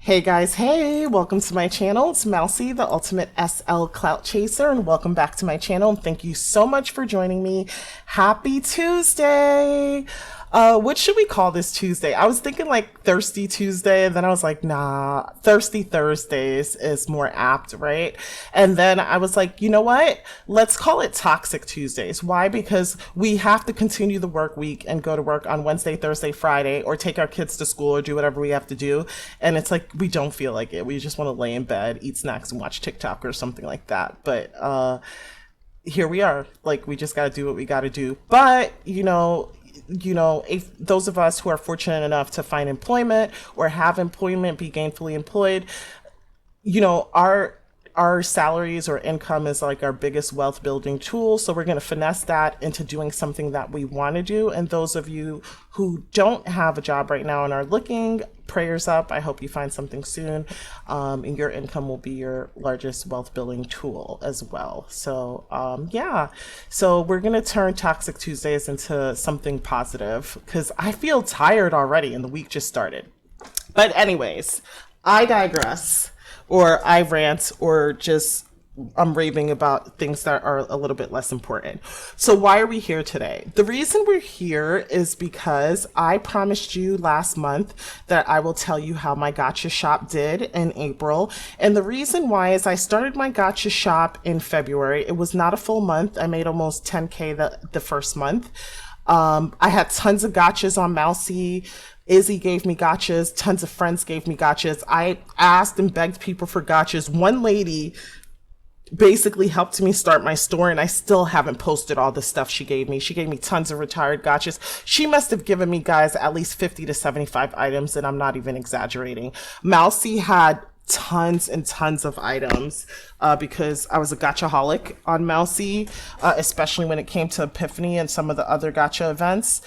Hey guys, hey, welcome to my channel. It's Mousy, the ultimate SL clout chaser, and welcome back to my channel. And thank you so much for joining me. Happy Tuesday! What should we call this Tuesday? I was thinking like Thirsty Tuesday, and then I was like, nah, Thirsty Thursdays is more apt, right? And then I was like, you know what? Let's call it Toxic Tuesdays. Why? Because we have to continue the work week and go to work on Wednesday, Thursday, Friday, or take our kids to school or do whatever we have to do. And it's like, we don't feel like it. We just want to lay in bed, eat snacks, and watch TikTok or something like that. But here we are. Like, we just got to do what we got to do. But, if those of us who are fortunate enough to find employment or have employment, be gainfully employed, our salaries or income is like our biggest wealth building tool. So we're going to finesse that into doing something that we want to do. And those of you who don't have a job right now and are looking, prayers up. I hope you find something soon. And your income will be your largest wealth building tool as well. So, yeah. So we're going to turn Toxic Tuesdays into something positive because I feel tired already and the week just started. But anyways, I digress. Or I rant, or just I'm raving about things that are a little bit less important. So why are we here today? The reason we're here is because I promised you last month that I will tell you how my Gacha shop did in April. And the reason why is I started my Gacha shop in February. It was not a full month. I made almost 10K the first month. I had tons of gachas on Mousy. Izzy gave me gachas. Tons of friends gave me gachas. I asked and begged people for gachas. One lady basically helped me start my store, and I still haven't posted all the stuff she gave me. She gave me tons of retired gachas. She must have given me, guys, at least 50 to 75 items, and I'm not even exaggerating. Mousy had tons and tons of items because I was a gachaholic on Mousy, especially when it came to Epiphany and some of the other gacha events.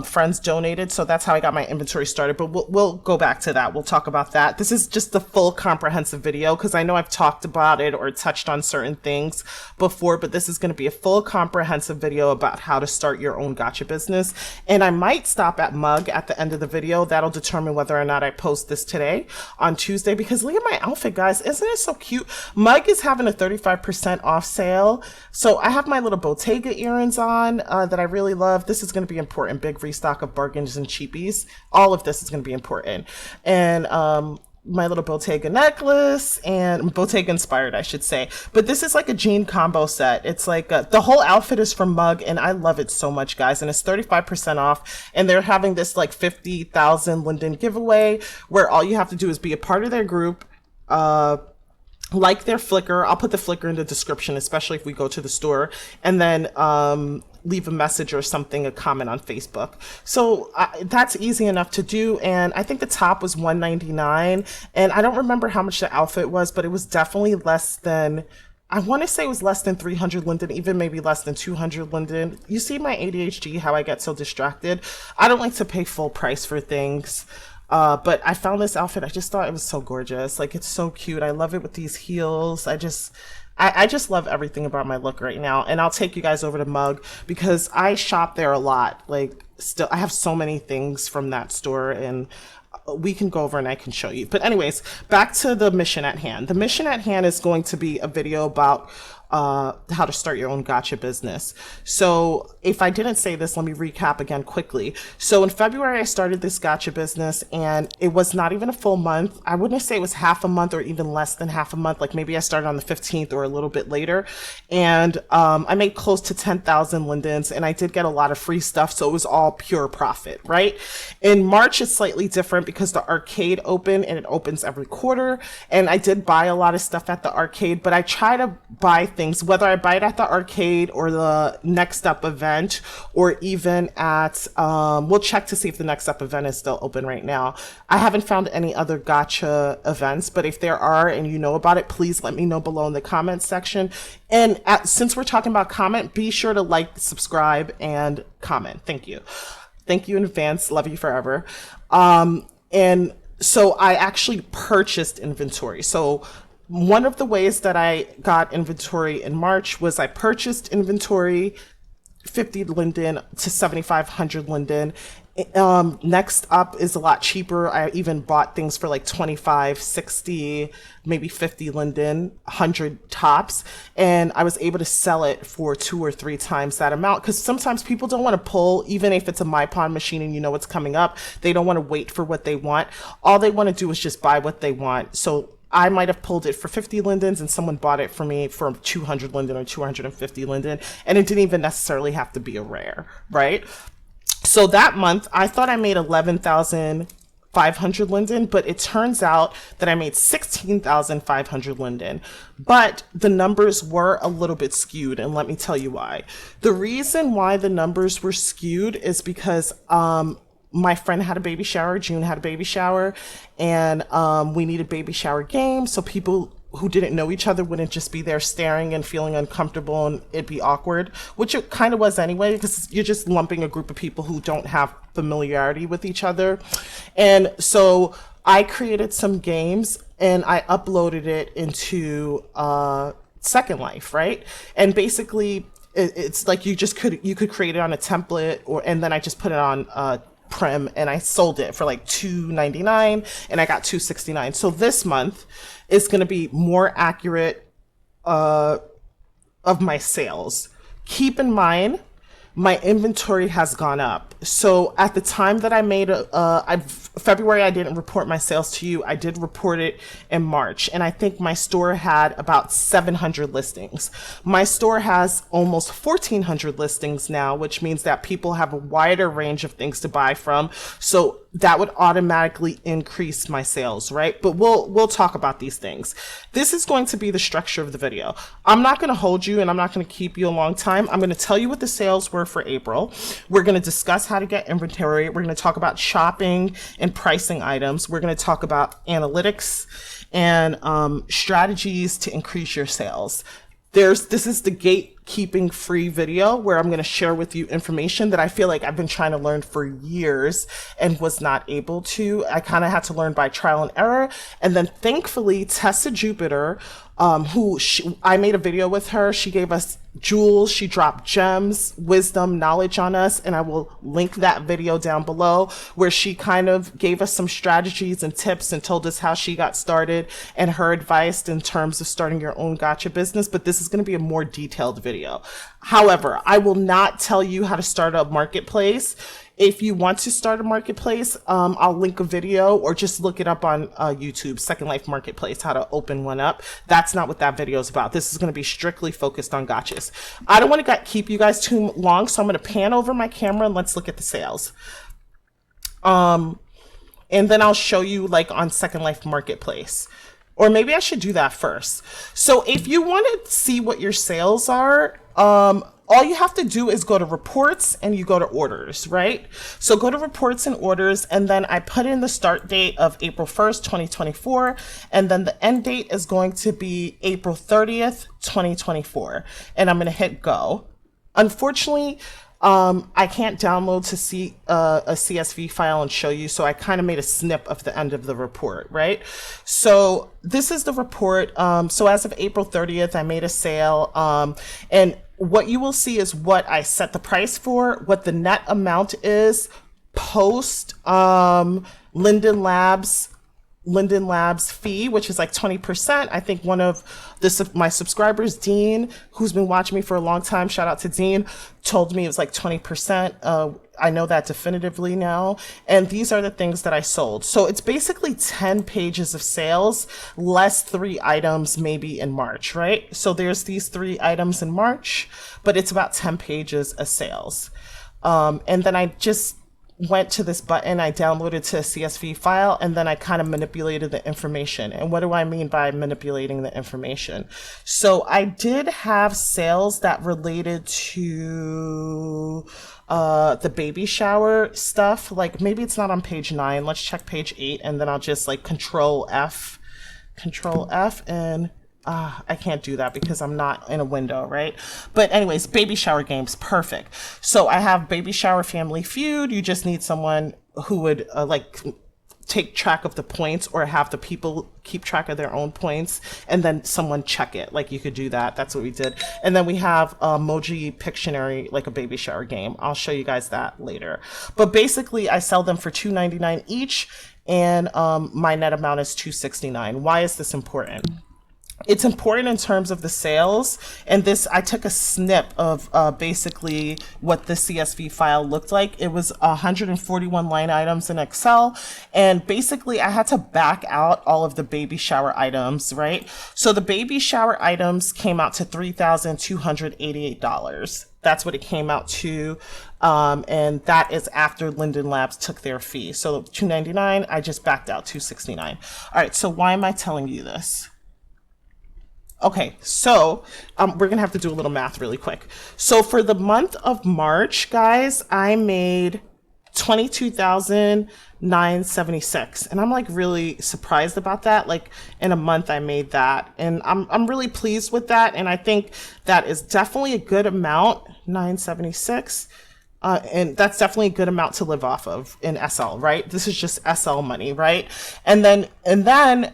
Friends donated, so that's how I got my inventory started, but we'll go back to that. We'll talk about that. This is just the full comprehensive video because I know I've talked about it or touched on certain things before, but this is going to be a full comprehensive video about how to start your own gacha business. And I might stop at mug at the end of the video. That'll determine whether or not I post this today on Tuesday, because look at my outfit, guys. Isn't it so cute? Mug is having a 35% off sale. So I have my little Bottega earrings on that I really love. This is going to be important. Big restock of bargains and cheapies. All of this is going to be important. And my little Bottega necklace, and Bottega inspired, I should say. But this is like a jean combo set. It's like the whole outfit is from Mug, and I love it so much, guys. And it's 35% off. And they're having this like 50,000 Linden giveaway where all you have to do is be a part of their group, like their Flickr. I'll put the Flickr in the description, especially if we go to the store, and then leave a message or something, a comment on Facebook. So that's easy enough to do. And I think the top was $199, and I don't remember how much the outfit was, but it was definitely less than, I want to say it was less than 300 Linden, even maybe less than 200 Linden. You see my ADHD, how I get so distracted. I don't like to pay full price for things. But I found this outfit. I just thought it was so gorgeous. Like, it's so cute. I love it with these heels. I just love everything about my look right now. And I'll take you guys over to Mug because I shop there a lot. Like, still, I have so many things from that store, and we can go over and I can show you. But anyways, back to the mission at hand. The mission at hand is going to be a video about how to start your own gacha business. So if I didn't say this, let me recap again quickly. So in February, I started this gacha business, and it was not even a full month. I wouldn't say it was half a month or even less than half a month. Like maybe I started on the 15th or a little bit later. And I made close to 10,000 Lindens, and I did get a lot of free stuff. So it was all pure profit, right? In March, it's slightly different because the arcade opened, and it opens every quarter. And I did buy a lot of stuff at the arcade, but I try to buy things, whether I buy it at the arcade or the Next Up event, or even at, we'll check to see if the Next Up event is still open right now. I haven't found any other gacha events, but if there are and you know about it, please let me know below in the comments section. And since we're talking about comment, be sure to like, subscribe, and comment. Thank you. Thank you in advance. Love you forever. And so I actually purchased inventory. So one of the ways that I got inventory in March was I purchased inventory 50 Linden to 7,500 Linden, Next up is a lot cheaper. I even bought things for like 25, 60, maybe 50 linden, 100 tops. And I was able to sell it for 2 or 3 times that amount. Because sometimes people don't want to pull, even if it's a My Pawn machine and you know what's coming up, they don't want to wait for what they want. All they want to do is just buy what they want. So I might have pulled it for 50 lindens and someone bought it for me for 200 linden or 250 linden. And it didn't even necessarily have to be a rare, right? So that month, I thought I made 11,500 linden, but it turns out that I made 16,500 linden. But the numbers were a little bit skewed, and let me tell you why. The reason why the numbers were skewed is because my friend had a baby shower, June had a baby shower, and we needed baby shower games, so people who didn't know each other wouldn't just be there staring and feeling uncomfortable and it'd be awkward, which it kind of was anyway, because you're just lumping a group of people who don't have familiarity with each other. And so I created some games and I uploaded it into Second Life, right? And basically it's like you could create it on a template, and then I just put it on Prim, and I sold it for like $2.99 and I got $2.69. So this month is going to be more accurate of my sales. Keep in mind, my inventory has gone up. So at the time that I made February, I didn't report my sales to you. I did report it in March. And I think my store had about 700 listings. My store has almost 1,400 listings now, which means that people have a wider range of things to buy from. So that would automatically increase my sales, right? But we'll talk about these things. This is going to be the structure of the video. I'm not going to hold you and I'm not going to keep you a long time. I'm going to tell you what the sales were for April. We're going to discuss how to get inventory. We're going to talk about shopping and pricing items. We're going to talk about analytics and strategies to increase your sales. This is the gatekeeping free video where I'm going to share with you information that I feel like I've been trying to learn for years and was not able to. I kind of had to learn by trial and error. And then thankfully, Tessa Jupiter, I made a video with her. She gave us jewels. She dropped gems, wisdom, knowledge on us. And I will link that video down below where she kind of gave us some strategies and tips and told us how she got started and her advice in terms of starting your own gacha business. But this is going to be a more detailed video. However, I will not tell you how to start a marketplace. If you want to start a marketplace, I'll link a video or just look it up on YouTube, Second Life Marketplace, how to open one up. That's not what that video is about. This is going to be strictly focused on gachas. I don't want to keep you guys too long, so I'm going to pan over my camera and let's look at the sales. And then I'll show you like on Second Life Marketplace. Or maybe I should do that first. So if you want to see what your sales are, all you have to do is go to reports and you go to orders, right? So go to reports and orders, and then I put in the start date of April 1st, 2024, and then the end date is going to be April 30th, 2024, and I'm going to hit go. Unfortunately, I can't download to see a CSV file and show you, so I kind of made a snip of the end of the report, right? So this is the report. So as of April 30th, I made a sale, and what you will see is what I set the price for, what the net amount is post Linden Labs fee, which is like 20%. I think one of my subscribers, Dean, who's been watching me for a long time, shout out to Dean, told me it was like 20%. I know that definitively now. And these are the things that I sold. So it's basically 10 pages of sales, less 3 items maybe in March, right? So there's these 3 items in March, but it's about 10 pages of sales. And then I just went to this button, I downloaded to a CSV file, and then I kind of manipulated the information. And what do I mean by manipulating the information? So I did have sales that related to the baby shower stuff. Like maybe it's not on page 9. Let's check page 8, and then I'll just like control F, and I can't do that because I'm not in a window, right? But anyways, baby shower games, perfect. So I have baby shower family feud. You just need someone who would take track of the points or have the people keep track of their own points and then someone check it. Like you could do that. That's what we did. And then we have Emoji Pictionary, like a baby shower game. I'll show you guys that later. But basically I sell them for $2.99 each, and my net amount is $2.69. Why is this important? It's important in terms of the sales, and this, I took a snip of basically what the CSV file looked like. It was 141 line items in Excel, and basically I had to back out all of the baby shower items, right? So the baby shower items came out to $3,288. That's what it came out to, and that is after Linden Labs took their fee. So $2.99, I just backed out $2.69. All right, so why am I telling you this? Okay, so we're gonna have to do a little math really quick. So for the month of March, guys, I made $22,976, and I'm like really surprised about that. Like in a month, I made that, and I'm really pleased with that. And I think that is definitely a good amount, 976. And that's definitely a good amount to live off of in SL, right? This is just SL money, right? And then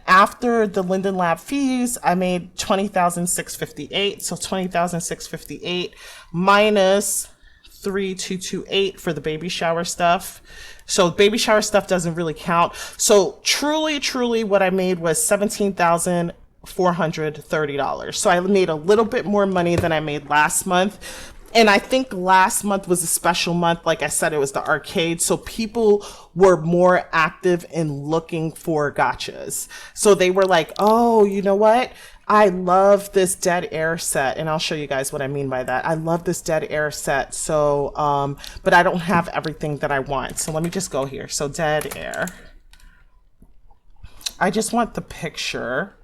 after the Linden Lab fees, I made $20,658. So $20,658 minus 3,228 for the baby shower stuff. So baby shower stuff doesn't really count. So truly what I made was $17,430. So I made a little bit more money than I made last month. And I think last month was a special month. Like I said, it was the arcade. So people were more active in looking for gachas. So they were like, oh, you know what? I love this dead air set. And I'll show you guys what I mean by that. I love this dead air set. So, but I don't have everything that I want. So let me just go here. So dead air. I just want the picture.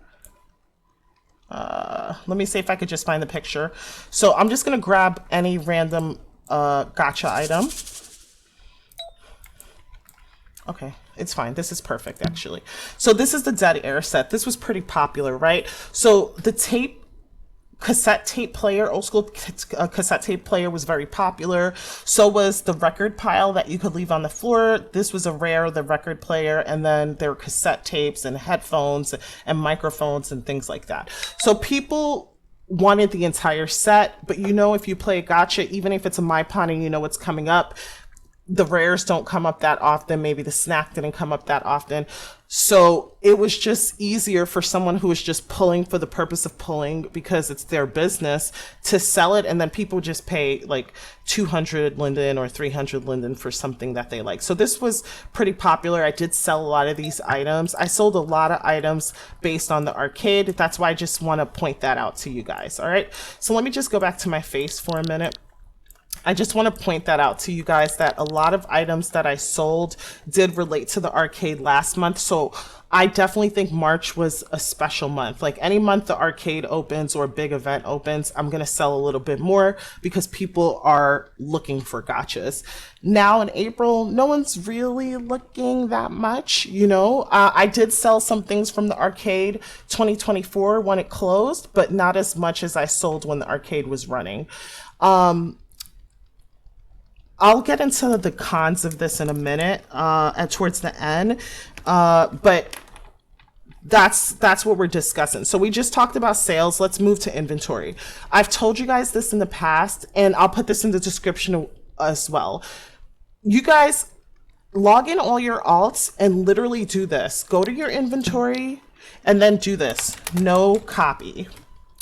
Let me see if I could just find the picture. So I'm just going to grab any random gacha item. Okay, it's fine. This is perfect, actually. So this is the dead air set. This was pretty popular, right? So the cassette tape player, old school cassette tape player was very popular. So was the record pile that you could leave on the floor. This was a rare, the record player, and then there were cassette tapes and headphones and microphones and things like that. So people wanted the entire set, but you know, if you play a gacha, even if it's a MyPon and you know what's coming up, the rares don't come up that often. Maybe the snack didn't come up that often. So it was just easier for someone who was just pulling for the purpose of pulling because it's their business to sell it. And then people just pay like 200 linden or 300 linden for something that they like. So this was pretty popular. I did sell a lot of these items. I sold a lot of items based on the arcade. That's why I just want to point that out to you guys. All right. So let me just go back to my face for a minute. I just want to point that out to you guys that a lot of items that I sold did relate to the arcade last month. So I definitely think March was a special month. Like any month the arcade opens or a big event opens, I'm going to sell a little bit more because people are looking for gachas. Now in April, no one's really looking that much, you know. I did sell some things from the arcade 2024 when it closed, but not as much as I sold when the arcade was running. I'll get into the cons of this in a minute, towards the end, but that's what we're discussing. So we just talked about sales. Let's move to inventory. I've told you guys this in the past, and I'll put this in the description as well. You guys log in all your alts and literally do this. Go to your inventory and then do this. No copy.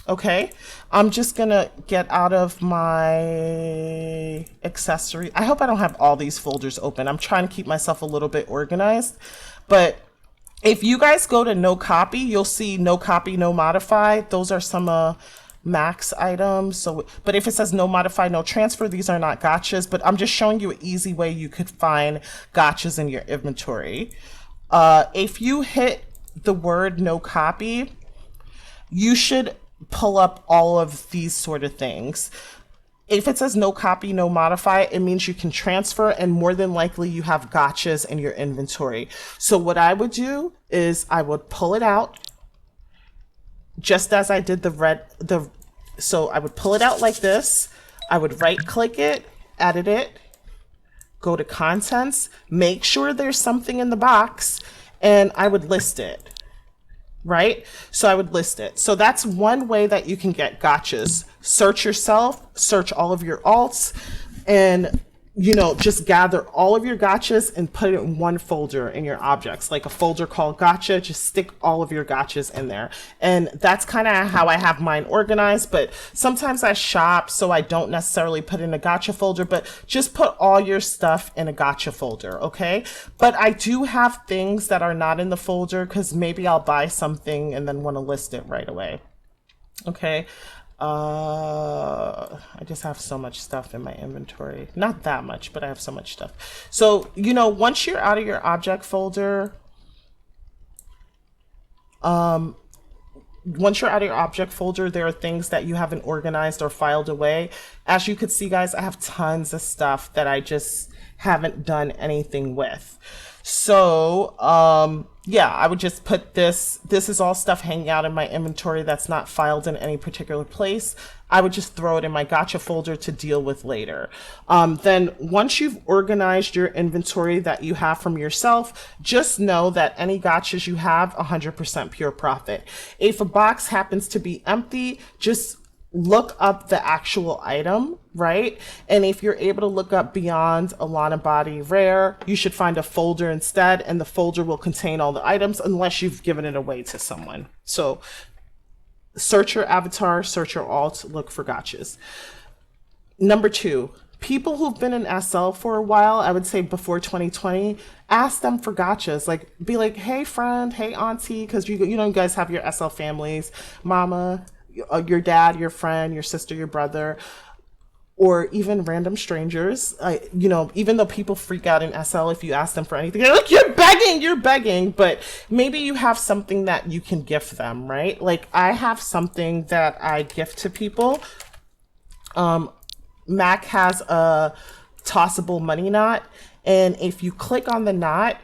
Okay, I'm just gonna get out of my accessory. I hope I don't have all these folders open. I'm trying to keep myself a little bit organized. But if you guys go to no copy, you'll see no copy, no modify. Those are some max items. So, but if it says no modify, no transfer, these are not gachas. But I'm just showing you an easy way you could find gachas in your inventory. If you hit the word no copy, you should pull up all of these sort of things. If it says no copy, no modify, it means you can transfer, and more than likely you have gachas in your inventory. So what I would do is I would pull it out just as I did so I would pull it out like this. I would right click it, edit it, go to contents, make sure there's something in the box, and I would list it. Right? So I would list it. So that's one way that you can get gachas. Search yourself, search all of your alts, and just gather all of your gachas and put it in one folder in your objects, like a folder called gacha. Just stick all of your gachas in there. And that's kind of how I have mine organized, but sometimes I shop, so I don't necessarily put in a gacha folder, but just put all your stuff in a gacha folder, okay? But I do have things that are not in the folder because maybe I'll buy something and then want to list it right away. Okay. I just have so much stuff in my inventory. Not that much, but I have so much stuff. So, once you're out of your object folder, there are things that you haven't organized or filed away. As you could see, guys, I have tons of stuff that I just haven't done anything with. So, yeah, I would just put this is all stuff hanging out in my inventory that's not filed in any particular place. I would just throw it in my gacha folder to deal with later. Then once you've organized your inventory that you have from yourself, just know that any gachas you have, 100% pure profit. If a box happens to be empty, just look up the actual item, right? And if you're able to look up beyond Alana Body Rare, you should find a folder instead, and the folder will contain all the items unless you've given it away to someone. So search your avatar, search your alt, look for gachas. Number 2, people who've been in SL for a while, I would say before 2020, ask them for gachas. Like, be like, hey friend, hey auntie, because you guys have your SL families, mama, your dad, your friend, your sister, your brother, or even random strangers. Even though people freak out in SL if you ask them for anything, they're like, you're begging, but maybe you have something that you can gift them, right? Like, I have something that I gift to people. Mac has a tossable money knot, and if you click on the knot,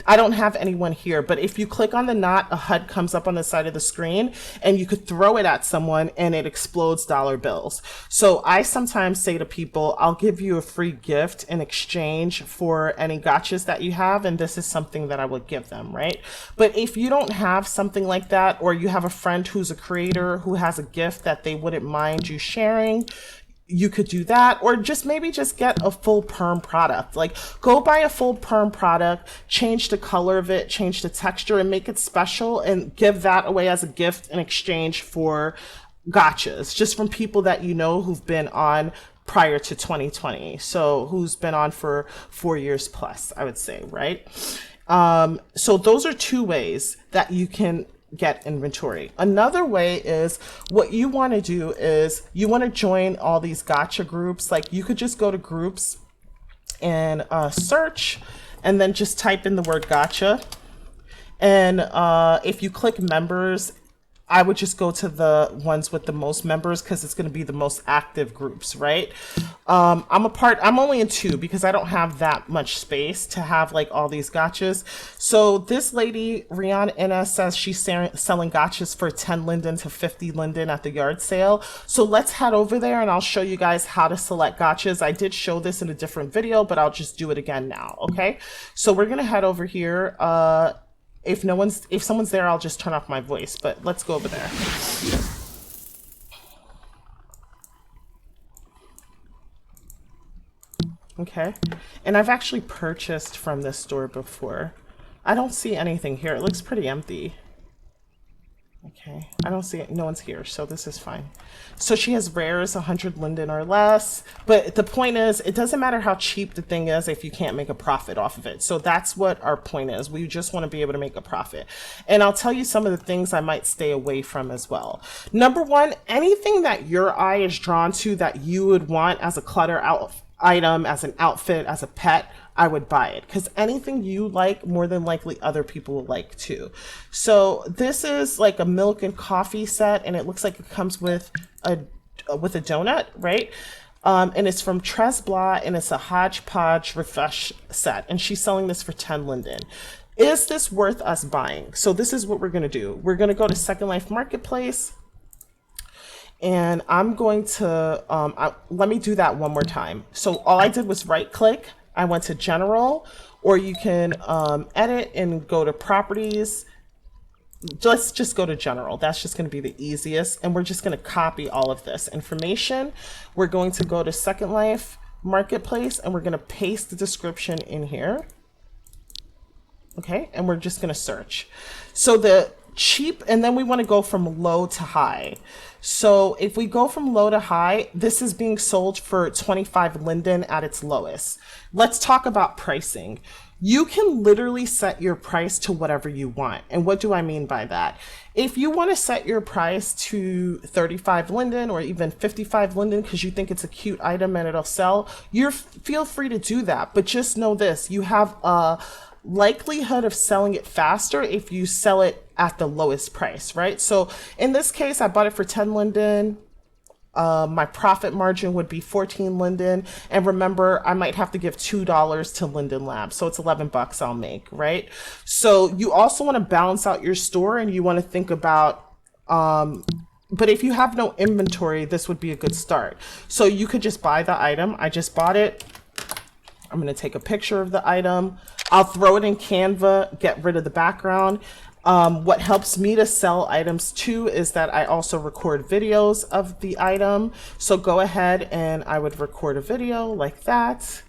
I don't have anyone here, but if you click on the knot, a HUD comes up on the side of the screen and you could throw it at someone and it explodes dollar bills. So I sometimes say to people, I'll give you a free gift in exchange for any gachas that you have, and this is something that I would give them, right? But if you don't have something like that, or you have a friend who's a creator who has a gift that they wouldn't mind you sharing, you could do that, or maybe just get a full perm product. Like, go buy a full perm product, change the color of it, change the texture, and make it special, and give that away as a gift in exchange for gachas, just from people that who've been on prior to 2020. So who's been on for 4 years plus, I would say, right? So those are 2 ways that you can get inventory. Another way is, what you want to do is you want to join all these gacha groups. Like, you could just go to groups and search, and then just type in the word gacha. And if you click members, I would just go to the ones with the most members because it's going to be the most active groups, right? I'm only in 2 because I don't have that much space to have like all these gachas. So this lady, Rihanna Inna, says she's selling gachas for 10 linden to 50 linden at the yard sale. So let's head over there and I'll show you guys how to select gachas. I did show this in a different video, but I'll just do it again now, okay? So we're going to head over here. If someone's there, I'll just turn off my voice, but let's go over there. Okay, and I've actually purchased from this store before. I don't see anything here. It looks pretty empty. Okay, I don't see it. No one's here, so this is fine. So she has rares, 100 linden or less. But the point is, it doesn't matter how cheap the thing is if you can't make a profit off of it. So that's what our point is. We just want to be able to make a profit. And I'll tell you some of the things I might stay away from as well. Number 1, anything that your eye is drawn to that you would want as a clutter item, as an outfit, as a pet, I would buy it, because anything you like, more than likely other people will like too. So this is like a milk and coffee set, and it looks like it comes with a donut, right? And it's from Tres Blah, and it's a hodgepodge refresh set, and she's selling this for 10 linden. Is this worth us buying? So this is what we're gonna do. We're gonna go to Second Life Marketplace, and I'm going to, let me do that one more time. So all I did was right click, I went to General, or you can edit and go to properties. Let's just go to general. That's just going to be the easiest. And we're just going to copy all of this information. We're going to go to Second Life Marketplace and we're going to paste the description in here. Okay, and we're just going to search. So the cheap, and then we want to go from low to high. So if we go from low to high, this is being sold for 25 linden at its lowest. Let's talk about pricing. You can literally set your price to whatever you want. And what do I mean by that? If you want to set your price to 35 linden or even 55 linden because you think it's a cute item and it'll sell, feel free to do that. But just know this, you have a likelihood of selling it faster if you sell it at the lowest price, right? So in this case, I bought it for 10 linden. My profit margin would be 14 linden. And remember, I might have to give $2 to Linden Labs. So it's 11 bucks I'll make, right? So you also want to balance out your store and you want to think about, but if you have no inventory, this would be a good start. So you could just buy the item. I just bought it. I'm going to take a picture of the item. I'll throw it in Canva, get rid of the background. What helps me to sell items too is that I also record videos of the item. So go ahead and I would record a video like that.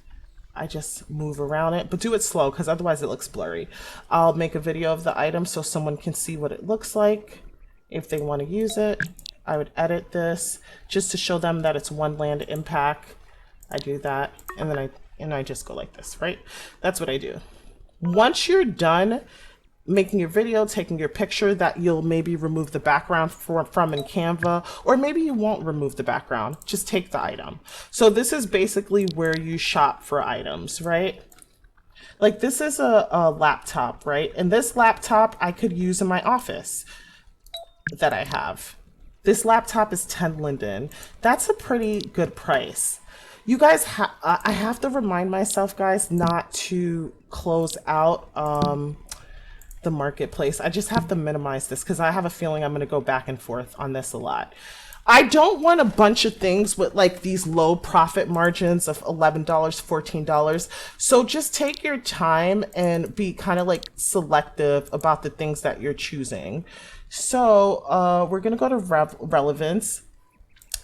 I just move around it, but do it slow because otherwise it looks blurry. I'll make a video of the item so someone can see what it looks like if they want to use it. I would edit this just to show them that it's one land impact. I do that and then I just go like this, right? That's what I do. Once you're done making your video, taking your picture, that you'll maybe remove the background from in Canva, or maybe you won't remove the background, just take the item. So this is basically where you shop for items, right? Like this is a laptop, right? And this laptop I could use in my office that I have. This laptop is 10 linden. That's a pretty good price. You guys, I have to remind myself, guys, not to close out the marketplace. I just have to minimize this because I have a feeling I'm going to go back and forth on this a lot. I don't want a bunch of things with like these low profit margins of $11, $14. So just take your time and be kind of like selective about the things that you're choosing. So we're going to go to relevance.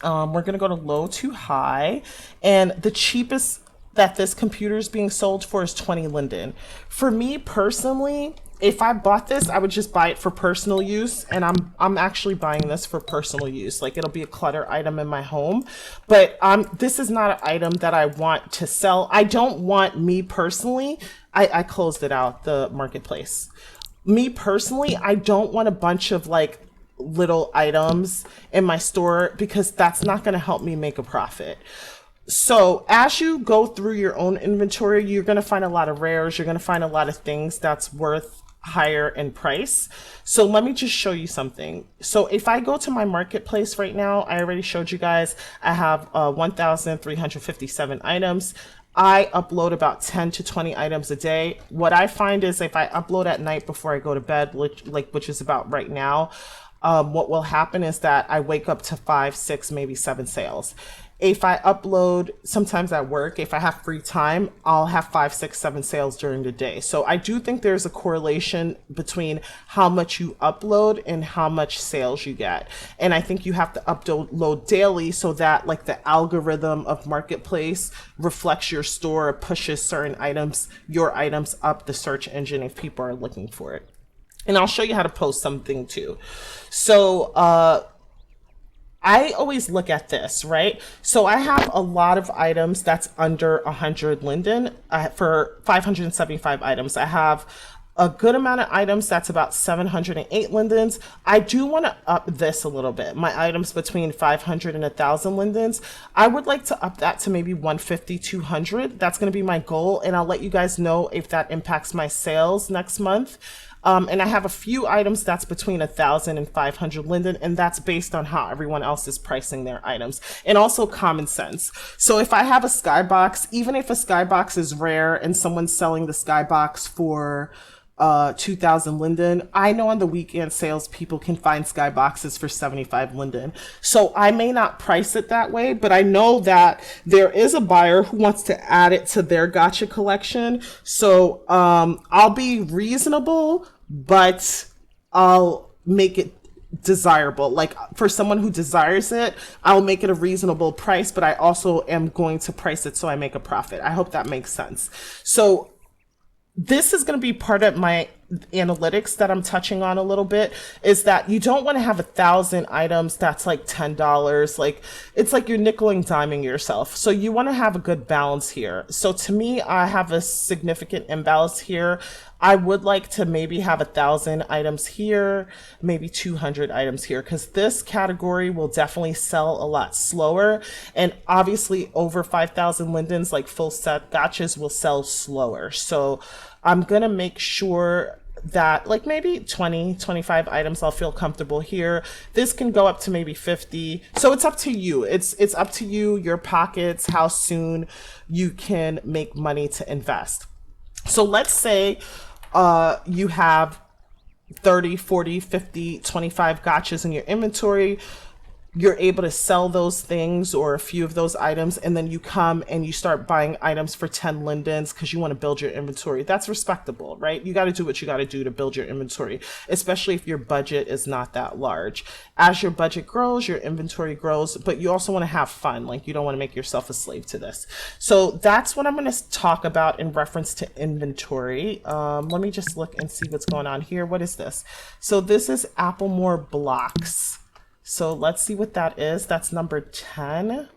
We're going to go to low to high, and the cheapest that this computer is being sold for is 20 linden. For me personally, if I bought this, I would just buy it for personal use, and I'm actually buying this for personal use. Like it'll be a clutter item in my home, but this is not an item that I want to sell. I don't want, me personally, I closed it out, the marketplace. Me personally, I don't want a bunch of like little items in my store because that's not going to help me make a profit. So as you go through your own inventory, you're going to find a lot of rares. You're going to find a lot of things that's worth higher in price. So let me just show you something. So if I go to my marketplace right now, I already showed you guys, I have 1,357 items. I upload about 10 to 20 items a day. What I find is if I upload at night before I go to bed, which is about right now, what will happen is that I wake up to 5, 6, maybe 7 sales. If I upload, sometimes at work, if I have free time, I'll have 5, 6, 7 sales during the day. So I do think there's a correlation between how much you upload and how much sales you get. And I think you have to upload daily so that like the algorithm of marketplace reflects your store, pushes certain items, your items up the search engine if people are looking for it. And I'll show you how to post something too. So I always look at this, right? So I have a lot of items that's under 100 linden for 575 items. I have a good amount of items that's about 708 lindens. I do want to up this a little bit. My items between 500 and 1,000 lindens, I would like to up that to maybe 150, 200. That's going to be my goal. And I'll let you guys know if that impacts my sales next month. And I have a few items that's between 1,000 and 500 linden, and that's based on how everyone else is pricing their items, and also common sense. So if I have a skybox, even if a skybox is rare and someone's selling the skybox for 2000 linden. I know on the weekend sales people can find skyboxes for 75 linden. So I may not price it that way, but I know that there is a buyer who wants to add it to their gotcha collection. So I'll be reasonable, but I'll make it desirable. Like for someone who desires it, I'll make it a reasonable price, but I also am going to price it so I make a profit. I hope that makes sense. So this is going to be part of my analytics that I'm touching on a little bit, is that you don't want to have 1,000 items that's like $10. Like it's like you're nickel and diming yourself. So you want to have a good balance here. So to me, I have a significant imbalance here. I would like to maybe have 1,000 items here, maybe 200 items here, because this category will definitely sell a lot slower. And obviously over 5,000 lindens, like full set gotchas, will sell slower. So I'm going to make sure that like maybe 20, 25 items I'll feel comfortable here. This can go up to maybe 50. So it's up to you. It's up to you, your pockets, how soon you can make money to invest. So let's say you have 30, 40, 50, 25 gotchas in your inventory. You're able to sell those things or a few of those items, and then you come and you start buying items for 10 lindens because you want to build your inventory. That's respectable, right? You got to do what you got to do to build your inventory, especially if your budget is not that large. As your budget grows, your inventory grows, but you also want to have fun. Like you don't want to make yourself a slave to this. So that's what I'm going to talk about in reference to inventory. Let me just look and see what's going on here. What is this? So this is Applemore blocks. So let's see what that is. That's number 10.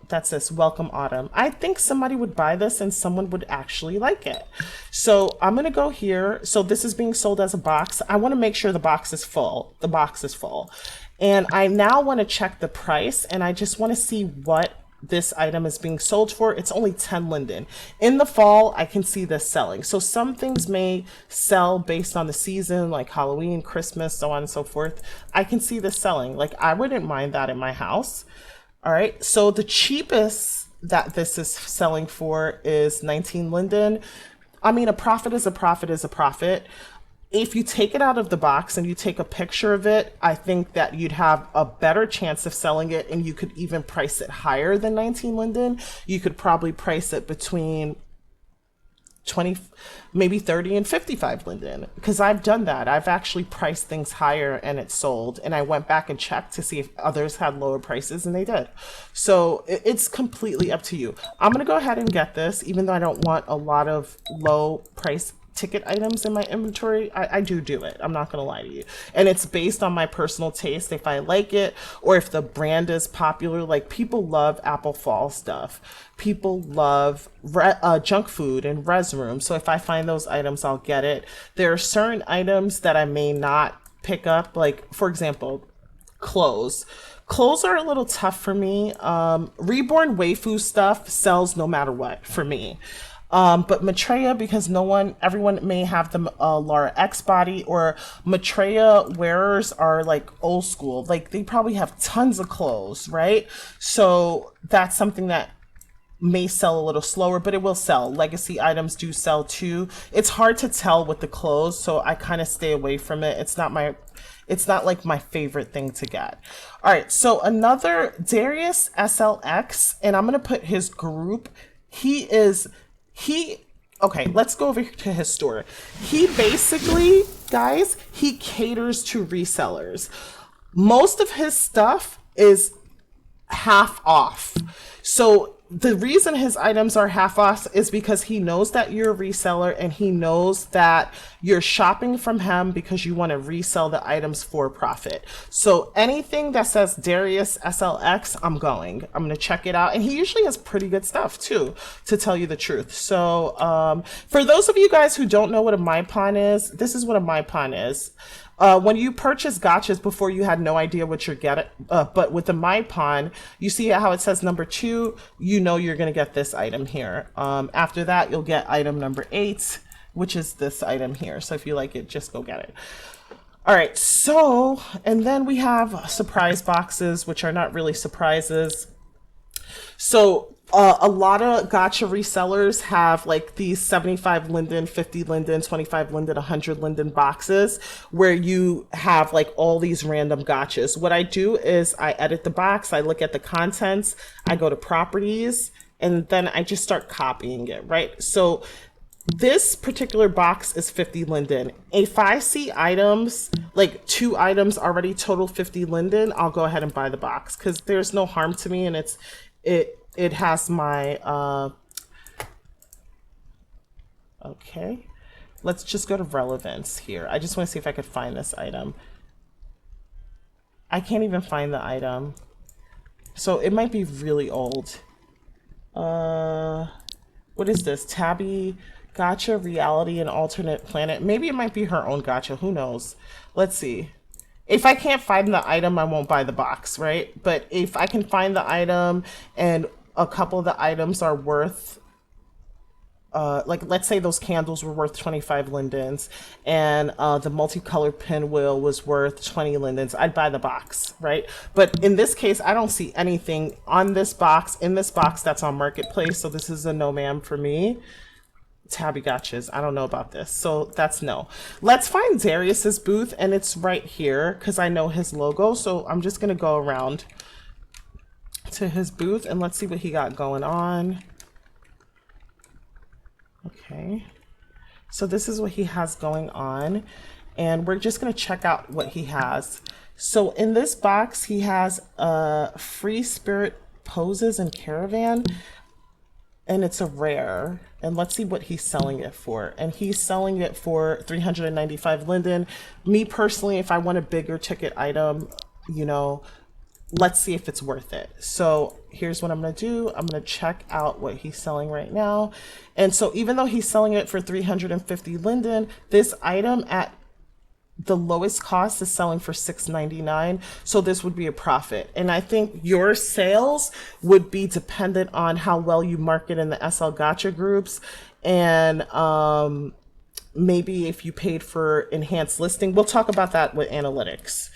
That's this Welcome Autumn. I think somebody would buy this and someone would actually like it. So I'm going to go here. So this is being sold as a box. I want to make sure the box is full. The box is full. And I now want to check the price, and I just want to see what this item is being sold for. It's only 10 linden. In the fall, I can see this selling. So some things may sell based on the season, like Halloween, Christmas, so on and so forth. I can see this selling. Like I wouldn't mind that in my house. All right. So the cheapest that this is selling for is 19 linden. I mean, a profit is a profit is a profit. If you take it out of the box and you take a picture of it, I think that you'd have a better chance of selling it, and you could even price it higher than 19 linden. You could probably price it between 20, maybe 30 and 55 linden, because I've done that. I've actually priced things higher and it sold, and I went back and checked to see if others had lower prices, and they did. So it's completely up to you. I'm going to go ahead and get this, even though I don't want a lot of low price ticket items in my inventory. I do it. I'm not going to lie to you. And it's based on my personal taste, if I like it, or if the brand is popular. Like people love apple fall stuff. People love junk food and res room. So if I find those items, I'll get it. There are certain items that I may not pick up. Like for example, clothes. Clothes are a little tough for me. Reborn waifu stuff sells no matter what for me. But Maitreya, because everyone may have the Laura X body, or Maitreya wearers are like old school. Like they probably have tons of clothes, right? So that's something that may sell a little slower, but it will sell. Legacy items do sell too. It's hard to tell with the clothes, so I kind of stay away from it. It's not like my favorite thing to get. All right, so another DARIUS SLX, and I'm gonna put his group. Okay, let's go over to his store. He basically, guys, he caters to resellers. Most of his stuff is half off. So the reason his items are half off is because he knows that you're a reseller, and he knows that you're shopping from him because you want to resell the items for profit. So anything that says DARIUS SLX, I'm going to check it out. And he usually has pretty good stuff too, to tell you the truth. So for those of you guys who don't know what a MyPon is, this is what a MyPon is. When you purchase gachas before, you had no idea what you're getting, but with the MyPon, you see how it says number 2, you know you're going to get this item here. After that, you'll get item number 8, which is this item here. So if you like it, just go get it. All right, so, and then we have surprise boxes, which are not really surprises. So A lot of gacha resellers have like these 75 linden, 50 linden, 25 linden, 100 linden boxes where you have like all these random gachas. What I do is I edit the box, I look at the contents, I go to properties, and then I just start copying it, right? So this particular box is 50 linden. If I see items, like 2 items already total 50 linden, I'll go ahead and buy the box because there's no harm to me, and it has my, okay. Let's just go to relevance here. I just want to see if I could find this item. I can't even find the item. So it might be really old. What is this? Tabby Gacha Reality and Alternate Planet. Maybe it might be her own gacha. Who knows? Let's see. If I can't find the item, I won't buy the box, right? But if I can find the item and a couple of the items are worth, like let's say those candles were worth 25 lindens and the multicolored pinwheel was worth 20 lindens, I'd buy the box, right? But in this case, I don't see anything on this box, in this box that's on Marketplace, so this is a no ma'am for me. Tabby Gachas, I don't know about this, so that's no. Let's find Darius's booth, and it's right here because I know his logo, so I'm just gonna go around to his booth and let's see what he got going on. Okay, so this is what he has going on, and we're just gonna check out what he has. So in this box, he has Free Spirit Poses and Caravan, and it's a rare. And let's see what he's selling it for. And he's selling it for 395 linden. Me personally, if I want a bigger ticket item, you know, let's see if it's worth it. So here's what I'm gonna do. I'm gonna check out what he's selling right now. And so even though he's selling it for 350 linden, this item at the lowest cost is selling for $6.99, so this would be a profit. And I think your sales would be dependent on how well you market in the SL Gacha groups, and maybe if you paid for enhanced listing. We'll talk about that with analytics.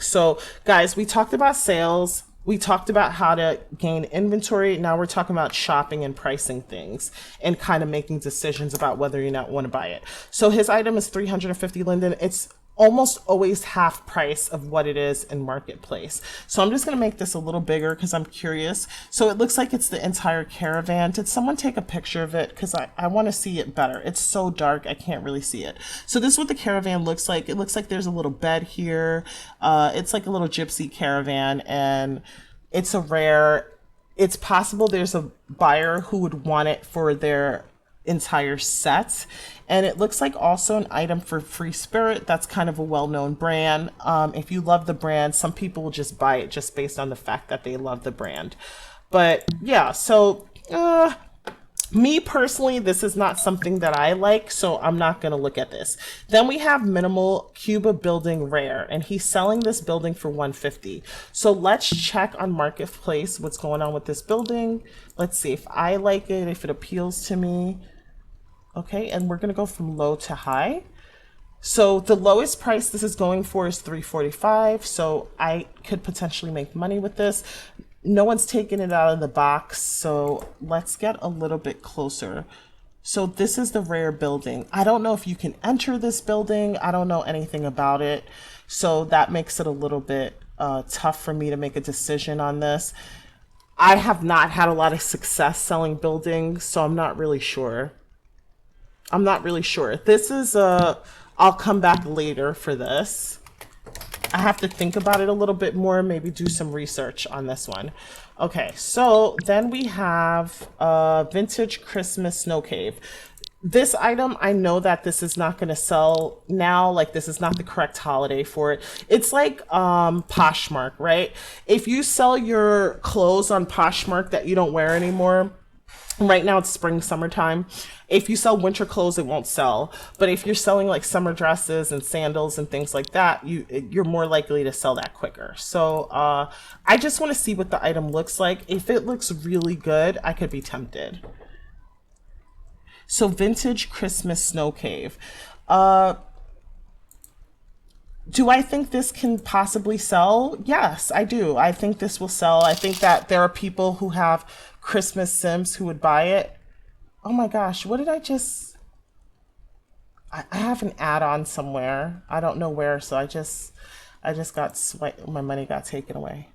So guys, we talked about sales. We talked about how to gain inventory. Now we're talking about shopping and pricing things and kind of making decisions about whether or not want to buy it. So his item is 350 linden. It's almost always half price of what it is in Marketplace. So I'm just going to make this a little bigger because I'm curious. So it looks like it's the entire caravan. Did someone take a picture of it? Because I want to see it better. It's so dark, I can't really see it. So this is what the caravan looks like. It looks like there's a little bed here. It's like a little gypsy caravan, and it's a rare. It's possible there's a buyer who would want it for their entire set. And it looks like also an item for Free Spirit. That's kind of a well-known brand. If you love the brand, some people will just buy it just based on the fact that they love the brand. But yeah, so me personally, this is not something that I like, so I'm not going to look at this. Then we have Minimal Cuba Building Rare, and he's selling this building for $150. So let's check on Marketplace what's going on with this building. Let's see if I like it, if it appeals to me. Okay, and we're gonna go from low to high. So the lowest price this is going for is $345. So I could potentially make money with this. No one's taking it out of the box, so let's get a little bit closer. So this is the rare building. I don't know if you can enter this building. I don't know anything about it. So that makes it a little bit tough for me to make a decision on this. I have not had a lot of success selling buildings, so I'm not really sure. This is I'll come back later for this. I have to think about it a little bit more, maybe do some research on this one. Okay, so then we have Vintage Christmas Snow Cave. This item, I know that this is not going to sell now, like this is not the correct holiday for it. It's like Poshmark, right? If you sell your clothes on Poshmark that you don't wear anymore, right now it's spring, summertime. If you sell winter clothes, it won't sell. But if you're selling like summer dresses and sandals and things like that, you're more likely to sell that quicker. So I just want to see what the item looks like. If it looks really good, I could be tempted. So Vintage Christmas Snow Cave. Do I think this can possibly sell? Yes, I do. I think this will sell. I think that there are people who have Christmas Sims who would buy it. Oh my gosh, what did I just... I have an add-on somewhere. I don't know where, so I just got my money got taken away.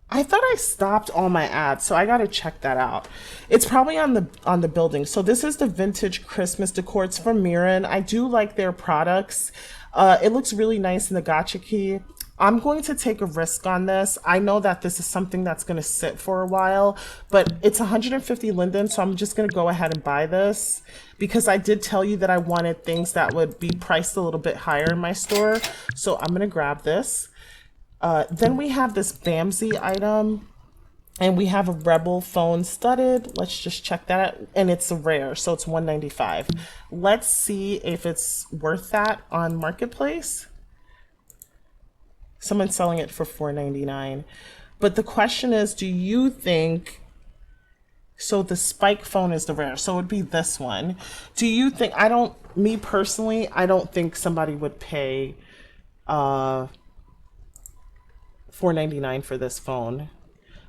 I thought I stopped all my ads, so I got to check that out. It's probably on the building. So this is the vintage Christmas decor. It's from Mirren. I do like their products. It looks really nice in the Gacha key. I'm going to take a risk on this. I know that this is something that's going to sit for a while, but it's 150 linden, so I'm just going to go ahead and buy this because I did tell you that I wanted things that would be priced a little bit higher in my store. So I'm going to grab this. Then we have this Bamsey item, and we have a Rebel phone studded. Let's just check that out. And it's a rare, so it's $195. Let's see if it's worth that on Marketplace. Someone's selling it for $4.99. But the question is, do you think... So the Spike phone is the rare, so it would be this one. Do you think... Me personally, I don't think somebody would pay... $4.99 for this phone.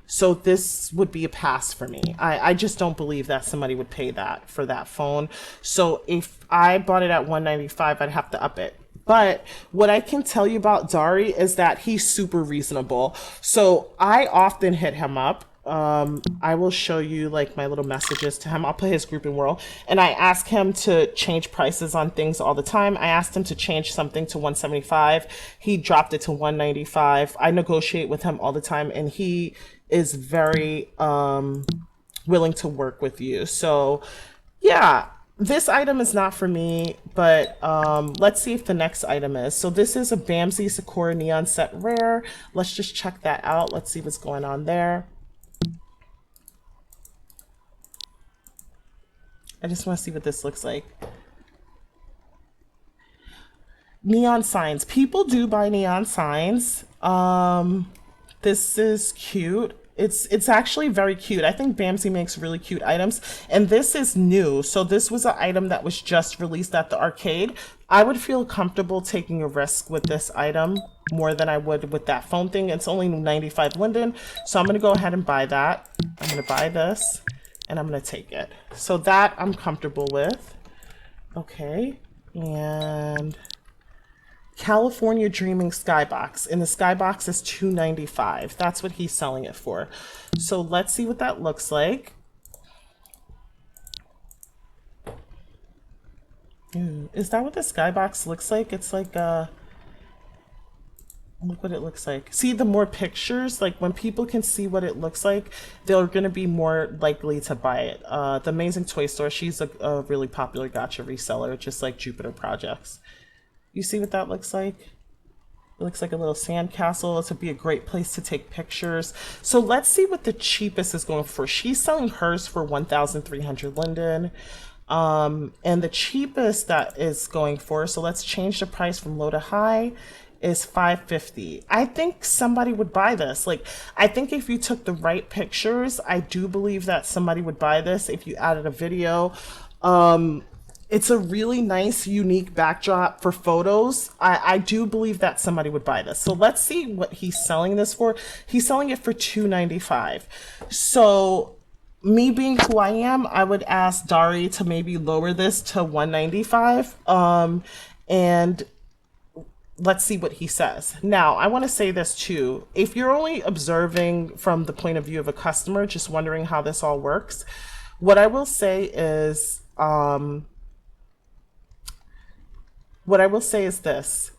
So this would be a pass for me. I just don't believe that somebody would pay that for that phone. So if I bought it at $195, I'd have to up it. But what I can tell you about Dari is that he's super reasonable. So I often hit him up. I will show you like my little messages to him. I'll put his group in World, and I ask him to change prices on things all the time. I asked him to change something to $175. He dropped it to $195. I negotiate with him all the time, and he is very willing to work with you. So yeah, this item is not for me, but let's see if the next item is. So this is a Bamsey Sakura Neon Set Rare. Let's just check that out. Let's see what's going on there. I just want to see what this looks like. Neon signs. People do buy neon signs. This is cute. It's actually very cute. I think Bamsey makes really cute items. And this is new. So this was an item that was just released at the arcade. I would feel comfortable taking a risk with this item more than I would with that phone thing. It's only 95 linden. So I'm going to go ahead and buy that. I'm going to buy this. And I'm going to take it. So that I'm comfortable with. Okay. And California Dreaming Skybox. And the Skybox is $295. That's what he's selling it for. So let's see what that looks like. Is that what the Skybox looks like? It's like a... Look what it looks like. See, the more pictures, like when people can see what it looks like, they're going to be more likely to buy it. The Amazing Toy Store, she's a really popular gacha reseller, just like Jupiter Projects. You see what that looks like? It looks like a little sandcastle. This would be a great place to take pictures. So let's see what the cheapest is going for. She's selling hers for 1,300 linden. And the cheapest that is going for, so let's change the price from low to high, is $550. I think somebody would buy this. Like, I think if you took the right pictures, I do believe that somebody would buy this if you added a video. It's a really nice, unique backdrop for photos. I do believe that somebody would buy this. So let's see what he's selling this for. He's selling it for $295. So me being who I am, I would ask Dari to maybe lower this to $195. And let's see what he says. Now, I want to say this too. If you're only observing from the point of view of a customer, just wondering how this all works, what I will say is, this.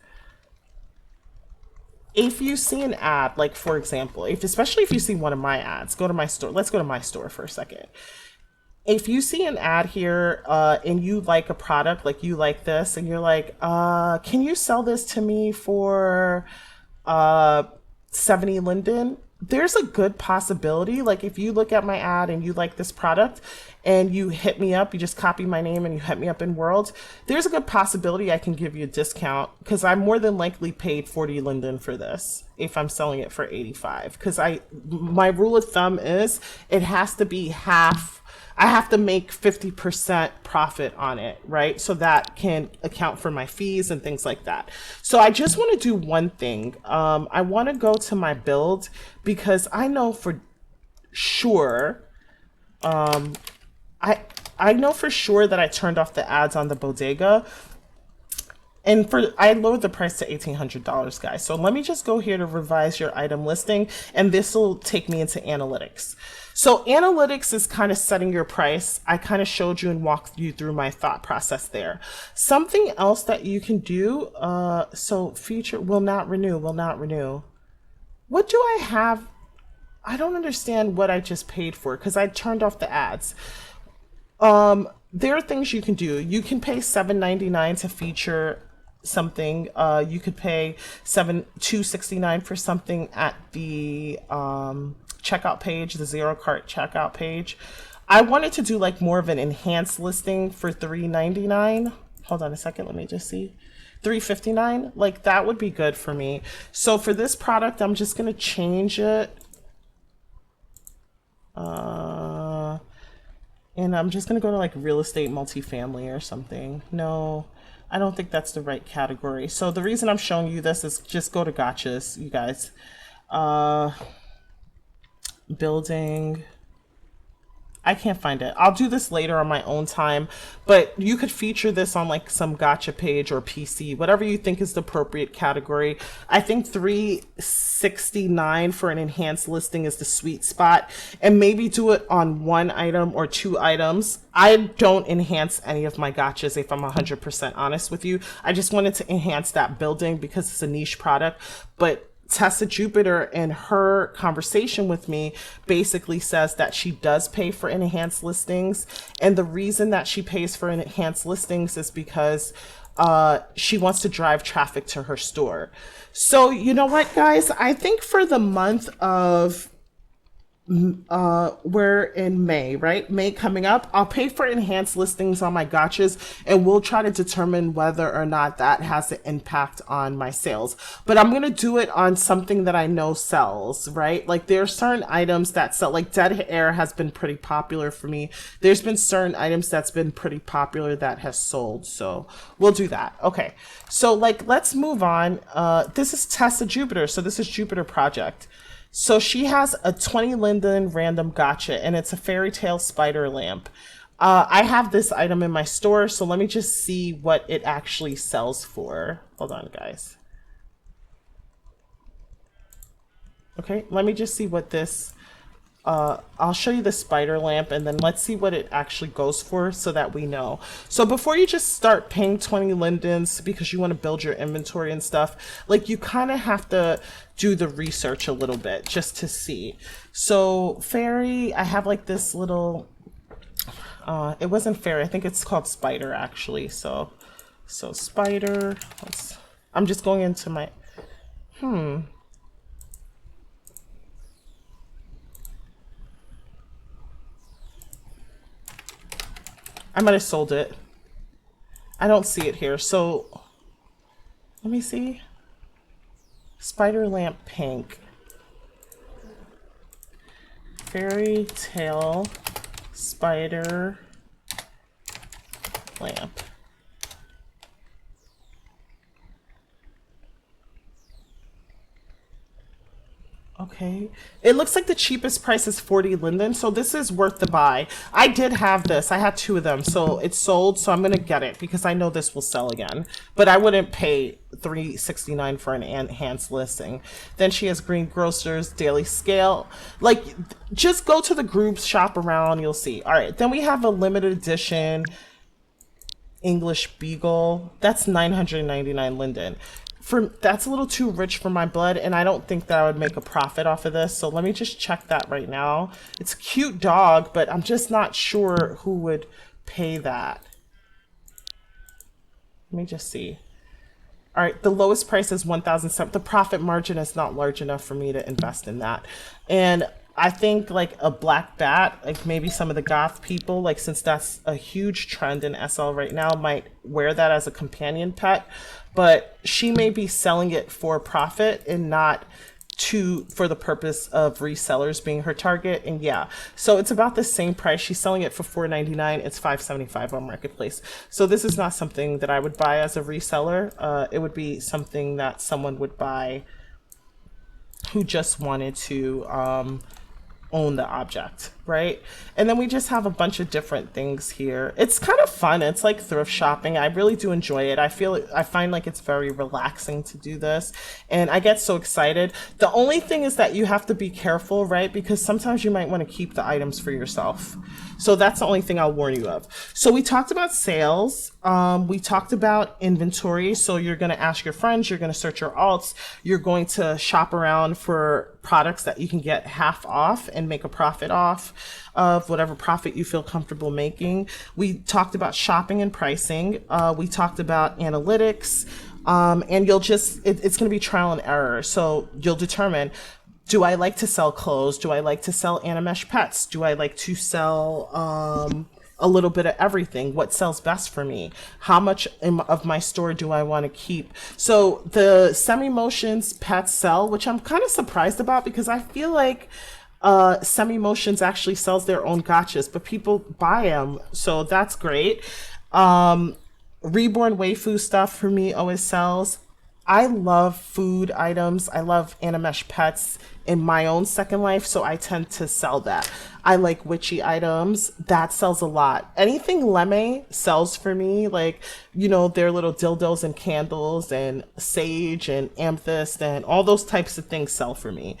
If you see an ad, like for example, especially if you see one of my ads, go to my store. Let's go to my store for a second. If you see an ad here and you like a product, like you like this, and you're like, can you sell this to me for 70 linden? There's a good possibility, like if you look at my ad and you like this product and you hit me up, you just copy my name and you hit me up in World, there's a good possibility I can give you a discount because I more than likely paid 40 linden for this if I'm selling it for 85. Because my rule of thumb is it has to be half I have to make 50% profit on it, right? So that can account for my fees and things like that. So I just want to do one thing. I want to go to my build because I know for sure, I know for sure that I turned off the ads on the bodega. And I lowered the price to $1,800, guys. So let me just go here to revise your item listing, and this will take me into analytics. So analytics is kind of setting your price. I kind of showed you and walked you through my thought process there. Something else that you can do, so feature will not renew. What do I have? I don't understand what I just paid for because I turned off the ads. There are things you can do. You can pay $7.99 to feature something. You could pay $2.69 for something at the checkout page, the zero cart checkout page. I wanted to do like more of an enhanced listing for $3.99. Hold on a second, let me just see. $3.59, like that would be good for me. So for this product, I'm just gonna change it. And I'm just gonna go to like real estate multifamily or something. No, I don't think that's the right category. So the reason I'm showing you this is just go to Gachas, you guys. Building. I can't find it. I'll do this later on my own time, but you could feature this on like some Gacha page or PC, whatever you think is the appropriate category. I think $3.69 for an enhanced listing is the sweet spot, and maybe do it on one item or two items. I don't enhance any of my gachas if I'm 100% honest with you. I just wanted to enhance that building because it's a niche product, but Tessa Jupiter in her conversation with me basically says that she does pay for enhanced listings. And the reason that she pays for enhanced listings is because she wants to drive traffic to her store. So you know what, guys? I think for the month of we're in May, right? May coming up. I'll pay for enhanced listings on my gachas, and we'll try to determine whether or not that has an impact on my sales. But I'm going to do it on something that I know sells, right? Like there are certain items that sell, like dead air has been pretty popular for me. There's been certain items that's been pretty popular that has sold. So we'll do that. Okay. So like, let's move on. This is Tessa Jupiter. So this is Jupiter Project. So she has a 20 linden random gacha, and it's a fairy tale spider lamp. I have this item in my store, so let me just see what it actually sells for. Hold on, guys. Okay, let me just see what this, I'll show you the spider lamp, and then let's see what it actually goes for so that we know. So before you just start paying 20 lindens because you want to build your inventory and stuff, like you kind of have to do the research a little bit just to see. So fairy, I have like this little, it wasn't fairy, I think it's called spider actually. So spider, I'm just going into my, I might have sold it. I don't see it here. So let me see. Spider lamp pink. Fairy tale spider lamp. Okay, it looks like the cheapest price is 40 linden, so this is worth the buy. I did have this. I had two of them, so it's sold, so I'm going to get it because I know this will sell again. But I wouldn't pay $3.69 for an enhanced listing. Then she has Green Grocers, Daily Scale. Like, just go to the groups, shop around, you'll see. All right, then we have a limited edition English Beagle. That's 999 linden. That's a little too rich for my blood, and I don't think that I would make a profit off of this. So let me just check that right now. It's a cute dog, but I'm just not sure who would pay that. Let me just see. All right, the lowest price is 1,007. The profit margin is not large enough for me to invest in that. And I think like a black bat, like maybe some of the goth people, like since that's a huge trend in SL right now, might wear that as a companion pet. But she may be selling it for profit and not for the purpose of resellers being her target. And yeah, so it's about the same price. She's selling it for $4.99. It's $5.75 on Marketplace. So this is not something that I would buy as a reseller. It would be something that someone would buy who just wanted to own the object, right? And then we just have a bunch of different things here. It's kind of fun. It's like thrift shopping. I really do enjoy it. I find like it's very relaxing to do this, and I get so excited. The only thing is that you have to be careful, right? Because sometimes you might want to keep the items for yourself. So that's the only thing I'll warn you of. So we talked about sales. We talked about inventory. So you're going to ask your friends, you're going to search your alts, you're going to shop around for products that you can get half off and make a profit off of whatever profit you feel comfortable making. We talked about shopping and pricing. We talked about analytics, and it's going to be trial and error. So you'll determine, do I like to sell clothes? Do I like to sell Animesh pets? Do I like to sell a little bit of everything? What sells best for me? How much of my store do I want to keep? So the Semi-Motions pets sell, which I'm kind of surprised about, because I feel like Semi-Motions actually sells their own gachas, but people buy them, so that's great. Reborn waifu stuff for me always sells. I love food items. I love Animesh pets in my own Second Life, so I tend to sell that. I like witchy items. That sells a lot. Anything Lemme sells for me, like, you know, their little dildos and candles and sage and amethyst and all those types of things sell for me.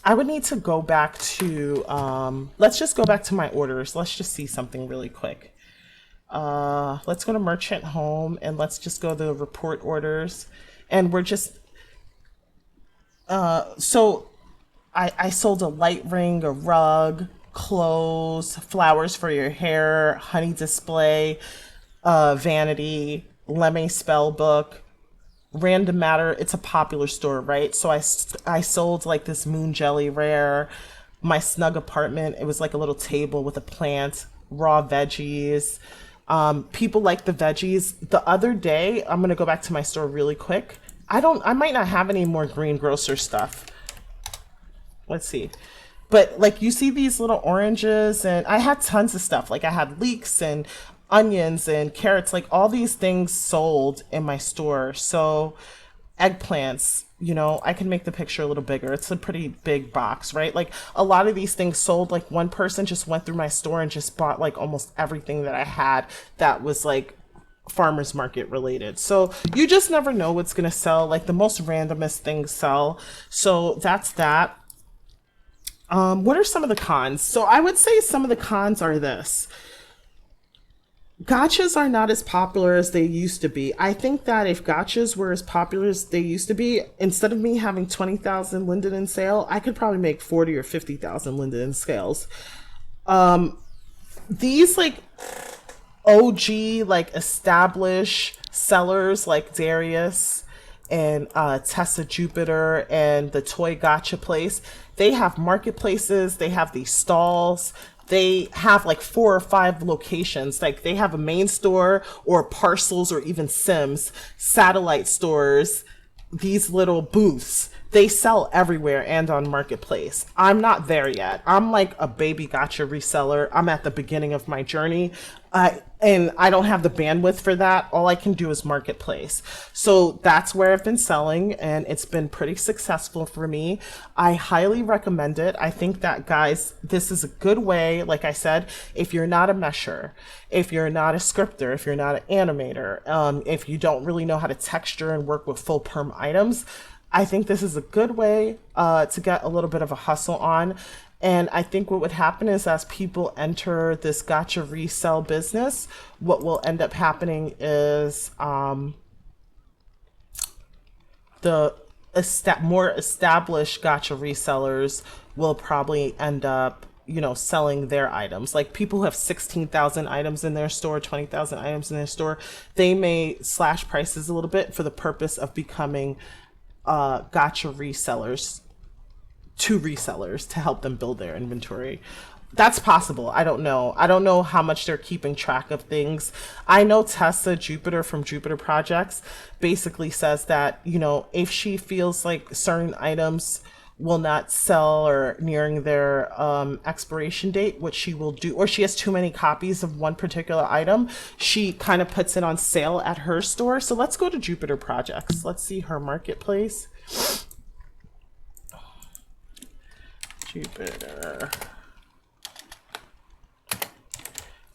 I would need to go back to, let's just go back to my orders. Let's just see something really quick. Let's go to Merchant Home and let's just go to report orders. And we're just, so I sold a light ring, a rug, clothes, flowers for your hair, honey display, vanity, Lemme spell book, Random Matter. It's a popular store, right? So I sold like this moon jelly rare, my snug apartment. It was like a little table with a plant, raw veggies. People like the veggies. The other day, I'm going to go back to my store really quick. I might not have any more greengrocer stuff. Let's see. But like you see these little oranges, and I had tons of stuff. Like I had leeks and onions and carrots, like all these things sold in my store. So eggplants, you know, I can make the picture a little bigger. It's a pretty big box, right? Like a lot of these things sold. Like one person just went through my store and just bought like almost everything that I had that was like farmers market related. So you just never know what's going to sell. Like the most randomest things sell. So that's that. What are some of the cons? So I would say some of the cons are this. Gachas are not as popular as they used to be. I think that if gachas were as popular as they used to be, instead of me having 20,000 Linden in sale, I could probably make 40 or 50,000 Linden in scales. These like OG, like established sellers like Darius and Tessa Jupiter and the Toy Gacha Place, they have marketplaces, they have these stalls, they have like 4 or 5 locations. Like they have a main store or parcels or even Sims, satellite stores, these little booths. They sell everywhere and on Marketplace. I'm not there yet. I'm like a baby gacha reseller. I'm at the beginning of my journey. And I don't have the bandwidth for that. All I can do is Marketplace. So that's where I've been selling, and it's been pretty successful for me. I highly recommend it. I think that, guys, this is a good way, like I said, if you're not a mesher, if you're not a scripter, if you're not an animator, if you don't really know how to texture and work with full perm items, I think this is a good way to get a little bit of a hustle on. And I think what would happen is as people enter this gacha resell business, what will end up happening is the more established gacha resellers will probably end up, you know, selling their items. Like people who have 16,000 items in their store, 20,000 items in their store, they may slash prices a little bit for the purpose of becoming gacha resellers to resellers to help them build their inventory. That's possible. I don't know. I don't know how much they're keeping track of things. I know Tessa Jupiter from Jupiter Projects basically says that, you know, if she feels like certain items will not sell or nearing their expiration date, which she will do, or she has too many copies of one particular item, she kind of puts it on sale at her store. So let's go to Jupiter Projects. Let's see her marketplace. Jupiter.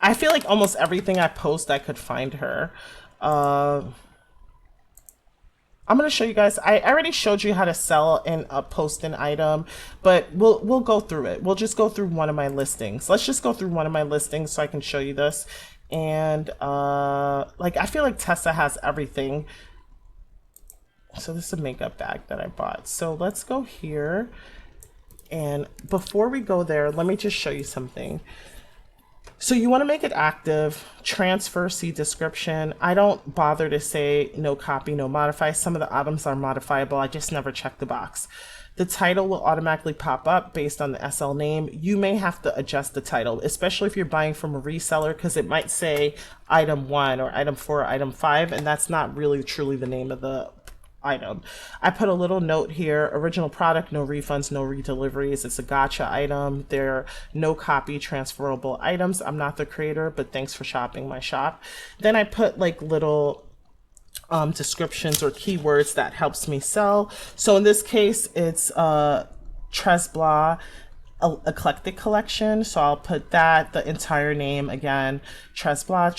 I feel like almost everything I post, I could find her. I'm going to show you guys. I already showed you how to sell and post an item, but we'll go through it. We'll just go through one of my listings. Let's just go through one of my listings so I can show you this. And like, I feel like Tessa has everything. So this is a makeup bag that I bought. So let's go here. And before we go there, let me just show you something. So you want to make it active, transfer, see description. I don't bother to say no copy, no modify. Some of the items are modifiable. I just never check the box. The title will automatically pop up based on the SL name. You may have to adjust the title, especially if you're buying from a reseller, because it might say item 1 or item 4 or item 5, and that's not really truly the name of the item. I put a little note here: original product, no refunds, no redeliveries. It's a gacha item. There are no copy transferable items. I'm not the creator, but thanks for shopping my shop. Then I put like little descriptions or keywords that helps me sell. So in this case, it's Tresbla eclectic collection, so I'll put that, the entire name again: Tresbla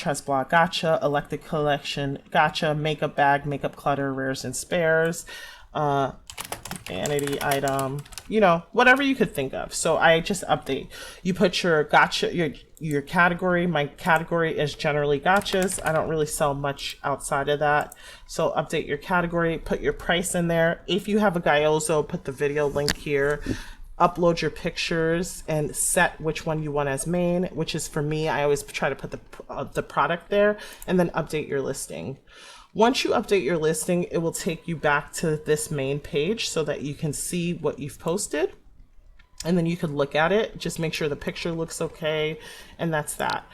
Gacha, eclectic collection, Gacha, makeup bag, makeup clutter, rares and spares, vanity item, you know, whatever you could think of. So I just update. You put your gacha, your category. My category is generally gachas. I don't really sell much outside of that. So update your category, put your price in there. If you have a Gyozo, put the video link here. Upload your pictures and set which one you want as main, which is for me. I always try to put the product there, and then update your listing. Once you update your listing, it will take you back to this main page so that you can see what you've posted, and then you can look at it. Just make sure the picture looks okay, and that's that.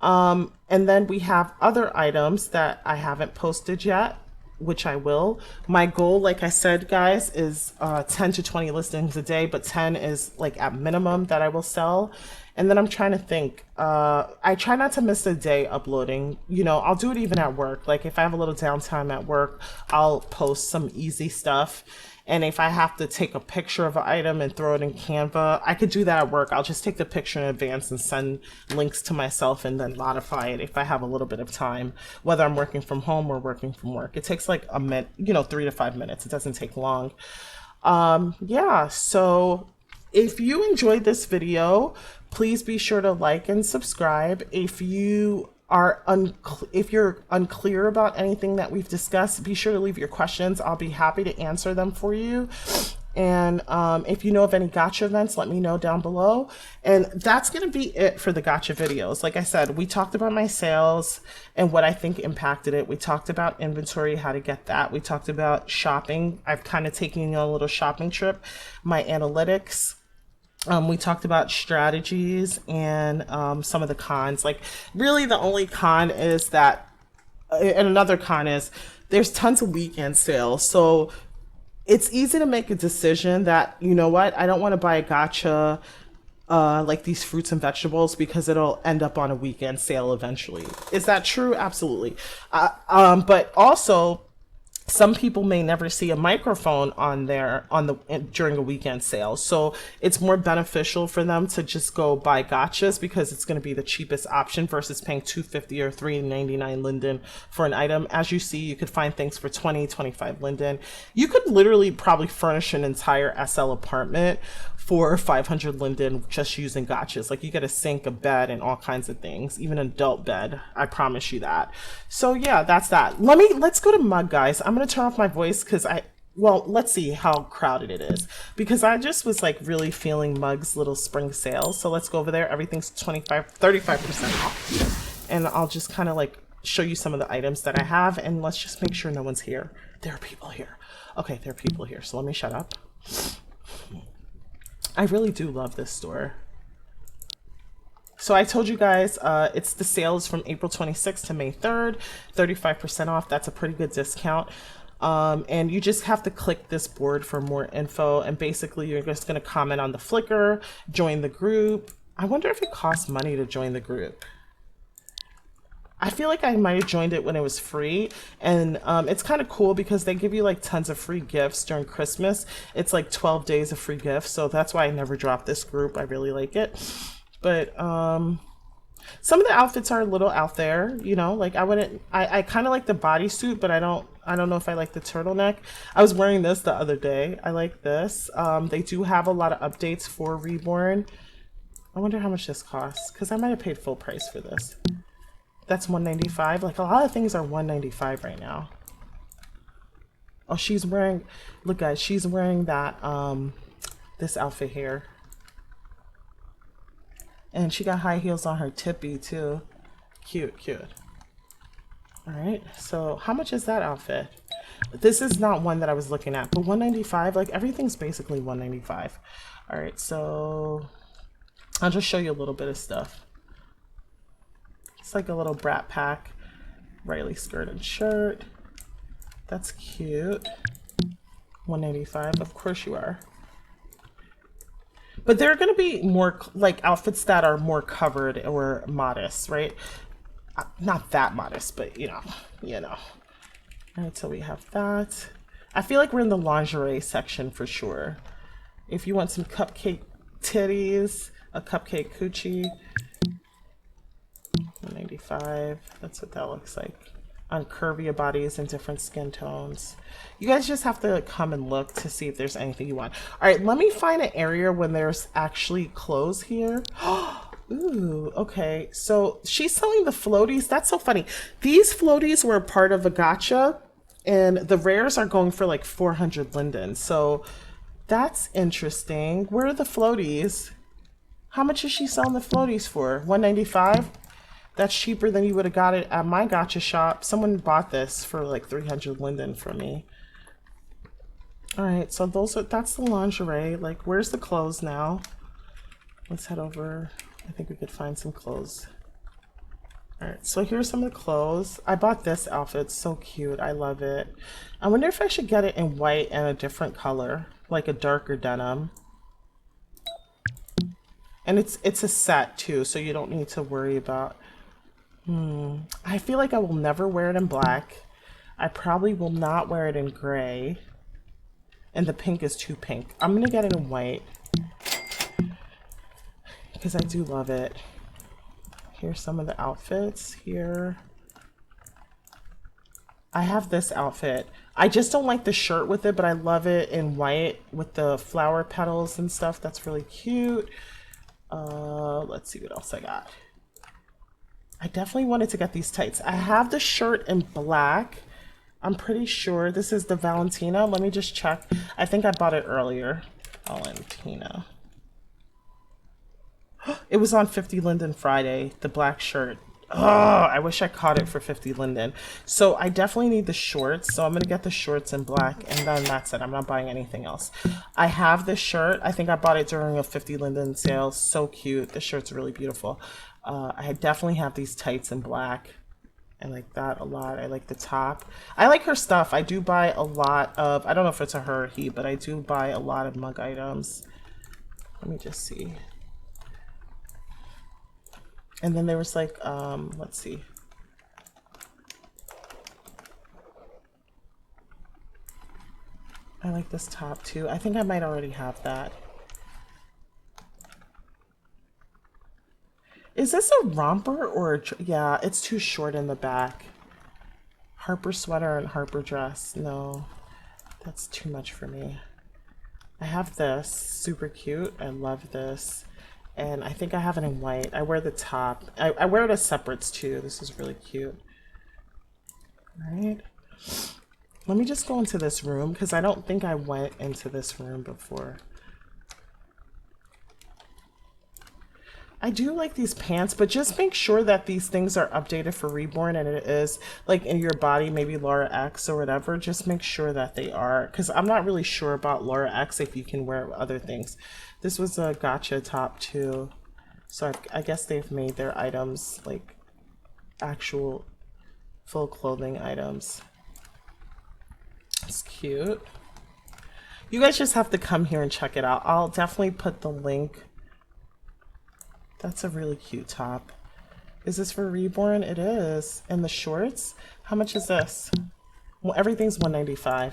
And then we have other items that I haven't posted yet, which I will. My goal, like I said, guys, is 10 to 20 listings a day, but 10 is like at minimum that I will sell. And then I'm trying to think, I try not to miss a day uploading. You know, I'll do it even at work. Like if I have a little downtime at work, I'll post some easy stuff. And if I have to take a picture of an item and throw it in Canva, I could do that at work. I'll just take the picture in advance and send links to myself and then modify it if I have a little bit of time, whether I'm working from home or working from work. It takes like a minute, you know, 3 to 5 minutes. It doesn't take long. Yeah, so if you enjoyed this video, please be sure to like and subscribe. If you are if you're unclear about anything that we've discussed, be sure to leave your questions. I'll be happy to answer them for you. And if you know of any gacha events, let me know down below. And that's going to be it for the gacha videos. Like I said, we talked about my sales and what I think impacted it. We talked about inventory, how to get that. We talked about shopping. I've kind of taken a little shopping trip, my analytics. We talked about strategies and some of the cons. Like really the only con is that, and another con is there's tons of weekend sales. So it's easy to make a decision that, you know what, I don't want to buy a gacha like these fruits and vegetables because it'll end up on a weekend sale eventually. Is that true? Absolutely. But also, some people may never see a microphone on during a weekend sale. So it's more beneficial for them to just go buy gachas because it's going to be the cheapest option versus paying $2.50 or $3.99 linden for an item. As you see, you could find things for $20, $25 linden. You could literally probably furnish an entire SL apartment for 500 linden just using gachas. Like you get a sink, a bed, and all kinds of things, even an adult bed. I promise you that. So yeah, that's that. Let's go to mug, guys. I'm gonna turn off my voice because let's see how crowded it is, because I just was like really feeling Mug's little spring sale. So let's go over there. Everything's 35% off, and I'll just kind of like show you some of the items that I have, and let's just make sure no one's here. There are people here. Okay, there are people here, so let me shut up. I really do love this store. So I told you guys it's the sales from April 26th to May 3rd, 35% off. That's a pretty good discount. And you just have to click this board for more info. And basically you're just going to comment on the Flickr, join the group. I wonder if it costs money to join the group. I feel like I might have joined it when it was free, and it's kind of cool because they give you like tons of free gifts during Christmas. It's like 12 days of free gifts, so that's why I never dropped this group. I really like it. But some of the outfits are a little out there, you know, like I kind of like the bodysuit, but I don't know if I like the turtleneck. I was wearing this the other day. I like this. They do have a lot of updates for Reborn. I wonder how much this costs, because I might have paid full price for this. That's $195. Like a lot of things are $195 right now. Oh, she's wearing, look guys, she's wearing that, this outfit here. And she got high heels on her tippy too. Cute, cute. All right, so how much is that outfit? This is not one that I was looking at, but $195, like everything's basically $195. All right, so I'll just show you a little bit of stuff. It's like a little brat pack, Riley skirt and shirt. That's cute. $185, of course you are. But there are going to be more like outfits that are more covered or modest, right? Not that modest, but you know. All right, so we have that. I feel like we're in the lingerie section for sure. If you want some cupcake titties, a cupcake coochie, $195. That's what that looks like on curvier bodies and different skin tones. You guys just have to come and look to see if there's anything you want. All right, let me find an area when there's actually clothes here. Ooh, okay. So she's selling the floaties. That's so funny. These floaties were part of a gacha, and the rares are going for like 400 linden. So that's interesting. Where are the floaties? How much is she selling the floaties for? $195? That's cheaper than you would have got it at my gacha shop. Someone bought this for like 300 linden for me. All right, so that's the lingerie. Like, where's the clothes now? Let's head over. I think we could find some clothes. All right, so here's some of the clothes. I bought this outfit. It's so cute. I love it. I wonder if I should get it in white and a different color, like a darker denim. And it's a set too, so you don't need to worry about. I feel like I will never wear it in black. I probably will not wear it in gray. And the pink is too pink. I'm gonna get it in white because I do love it. Here's some of the outfits here. I have this outfit. I just don't like the shirt with it, but I love it in white with the flower petals and stuff. That's really cute. Let's see what else I got. I definitely wanted to get these tights. I have the shirt in black. I'm pretty sure this is the Valentina. Let me just check. I think I bought it earlier. Valentina. It was on 50 linden Friday, the black shirt. Oh, I wish I caught it for 50 linden. So I definitely need the shorts. So I'm going to get the shorts in black, and then that's it. I'm not buying anything else. I have this shirt. I think I bought it during a 50 linden sale. So cute. The shirt's really beautiful. I definitely have these tights in black. I like that a lot. I like the top. I like her stuff. I do buy a lot of, I don't know if it's a her or he, but I do buy a lot of mug items. Let me just see. And then there was like, let's see. I like this top too. I think I might already have that. Is this a romper or a, yeah, it's too short in the back. Harper sweater and Harper dress. No, that's too much for me. I have this, super cute. I love this. And I think I have it in white. I wear the top. I wear it as separates too. This is really cute. All right. Let me just go into this room because I don't think I went into this room before. I do like these pants, but just make sure that these things are updated for Reborn, and it is like in your body, maybe Laura X or whatever. Just make sure that they are, because I'm not really sure about Laura X if you can wear other things. This was a gacha top too. So I guess they've made their items like actual full clothing items. It's cute. You guys just have to come here and check it out. I'll definitely put the link. That's a really cute top. Is this for Reborn? It is. And the shorts? How much is this? Well, everything's $195.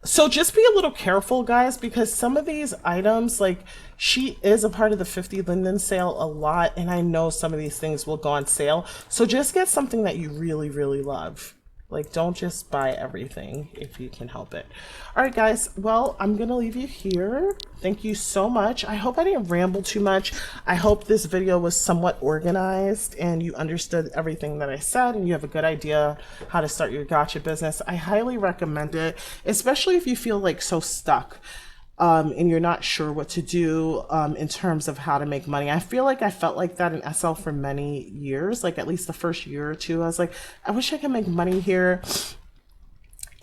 So just be a little careful, guys, because some of these items, like, she is a part of the 50 Linden sale a lot, and I know some of these things will go on sale. So just get something that you really, really love. Like, don't just buy everything if you can help it. All right, guys. Well, I'm going to leave you here. Thank you so much. I hope I didn't ramble too much. I hope this video was somewhat organized and you understood everything that I said and you have a good idea how to start your gacha business. I highly recommend it, especially if you feel like so stuck. And you're not sure what to do in terms of how to make money. I feel like I felt like that in SL for many years, like at least the first year or two. I was like, I wish I could make money here.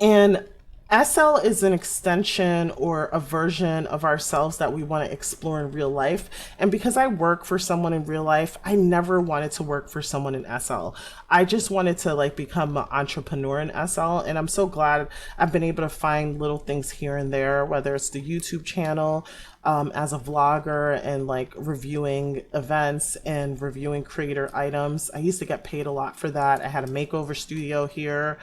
And SL is an extension or a version of ourselves that we want to explore in real life. And because I work for someone in real life, I never wanted to work for someone in SL. I just wanted to like become an entrepreneur in SL. And I'm so glad I've been able to find little things here and there, whether it's the YouTube channel, as a vlogger and like reviewing events and reviewing creator items. I used to get paid a lot for that. I had a makeover studio here.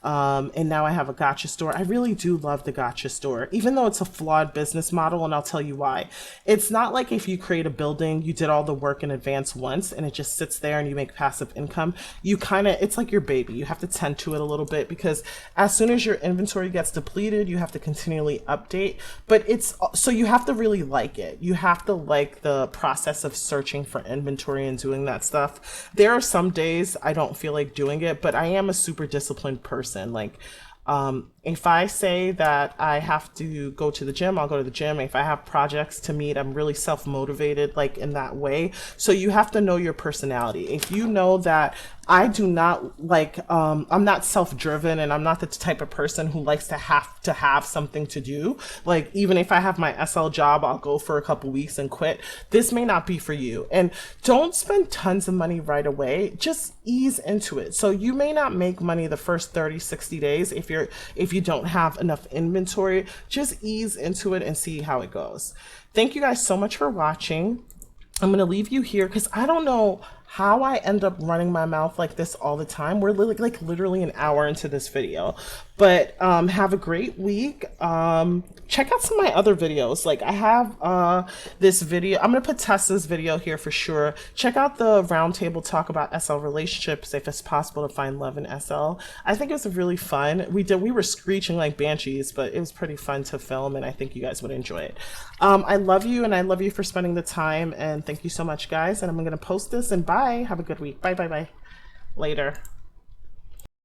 And now I have a gacha store. I really do love the gacha store, even though it's a flawed business model, and I'll tell you why. It's not like if you create a building, you did all the work in advance once and it just sits there and you make passive income. You kind of, it's like your baby. You have to tend to it a little bit because as soon as your inventory gets depleted, you have to continually update. But it's, so you have to really like it. You have to like the process of searching for inventory and doing that stuff. There are some days I don't feel like doing it, but I am a super disciplined person. Like, if I say that I have to go to the gym, I'll go to the gym. If I have projects to meet, I'm really self-motivated, like in that way. So you have to know your personality. If you know that I do not like, I'm not self-driven and I'm not the type of person who likes to have something to do. Like, even if I have my SL job, I'll go for a couple weeks and quit. This may not be for you. And don't spend tons of money right away. Just ease into it. So you may not make money the first 30, 60 days if you don't have enough inventory. Just ease into it and see how it goes. Thank you guys so much for watching. I'm going to leave you here because I don't know how I end up running my mouth like this all the time. We're like literally an hour into this video, but have a great week. Check out some of my other videos. Like I have this video. I'm gonna put Tessa's video here for sure. Check out the roundtable talk about SL relationships, if it's possible to find love in SL. I think it was really fun. We were screeching like banshees, but it was pretty fun to film, and I think you guys would enjoy it. I love you, and I love you for spending the time, and thank you so much, guys. And I'm gonna post this, and bye. Have a good week. Bye, bye, bye. Later.